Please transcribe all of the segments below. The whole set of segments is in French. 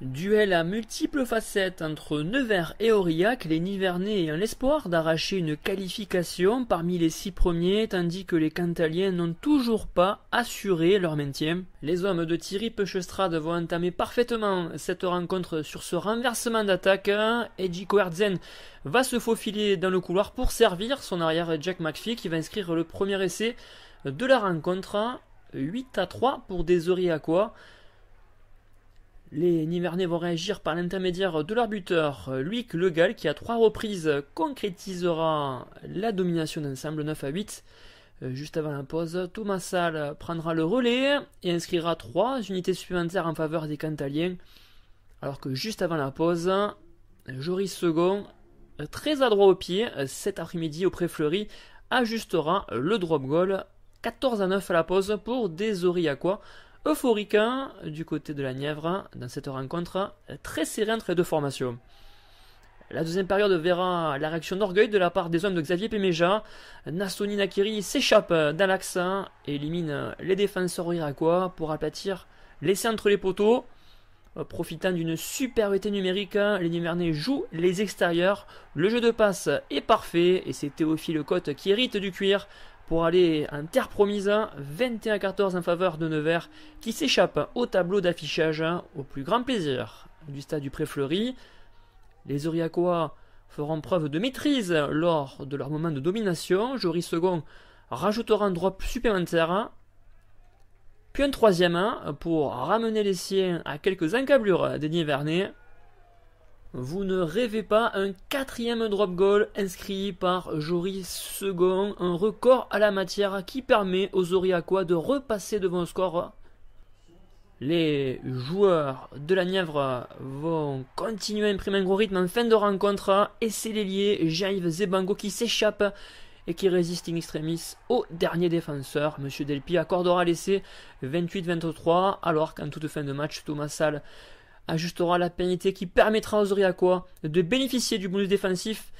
Duel à multiples facettes entre Nevers et Aurillac, les Nivernais ayant l'espoir d'arracher une qualification parmi les 6 premiers, tandis que les Cantaliens n'ont toujours pas assuré leur maintien. Les hommes de Thierry Pechestrade vont entamer parfaitement cette rencontre sur ce renversement d'attaque. Edgy Coertzen va se faufiler dans le couloir pour servir son arrière Jack McPhee qui va inscrire le premier essai de la rencontre. 8-3 pour des Aurillacois. Les Nivernais vont réagir par l'intermédiaire de leur buteur, Loïc Le Gall, qui à 3 reprises concrétisera la domination d'ensemble 9-8. Juste avant la pause, Thomas Salle prendra le relais et inscrira 3 unités supplémentaires en faveur des Cantaliens. Alors que juste avant la pause, Joris Second, très adroit au pied, cet après-midi au Pré-Fleury, ajustera le drop goal. 14-9 à la pause pour des Aurillacois. Euphorique du côté de la Nièvre dans cette rencontre très serrée entre les deux formations. La deuxième période verra la réaction d'orgueil de la part des hommes de Xavier Péméja. Nastoni Nakiri s'échappe dans l'axe et élimine les défenseurs aurillacois pour aplatir l'essai entre les poteaux. Profitant d'une supériorité numérique, les Nivernais jouent les extérieurs. Le jeu de passe est parfait et c'est Théophile Cotte qui hérite du cuir pour aller en terre promise. 21-14 en faveur de Nevers qui s'échappe au tableau d'affichage au plus grand plaisir du stade du Pré-Fleury. Les Aurillacois feront preuve de maîtrise lors de leur moment de domination. Joris Second rajoutera un drop supplémentaire, puis un troisième pour ramener les siens à quelques encablures des Nivernais. Vous ne rêvez pas, un 4e drop goal inscrit par Joris Second, un record à la matière qui permet aux Aurillacois de repasser devant le score. Les joueurs de la Nièvre vont continuer à imprimer un gros rythme en fin de rencontre et c'est l'ailier Jean-Yves Zebango qui s'échappe et qui résiste in extremis au dernier défenseur. Monsieur Delpy accordera l'essai 28-23 alors qu'en toute fin de match, Thomas Salle ajustera la pénalité qui permettra aux Aurillacois de bénéficier du bonus défensif.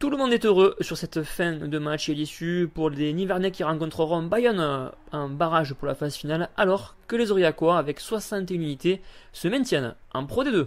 Tout le monde est heureux sur cette fin de match et l'issue pour les Nivernais qui rencontreront Bayonne en barrage pour la phase finale alors que les Aurillacois avec 61 unités se maintiennent en Pro D2.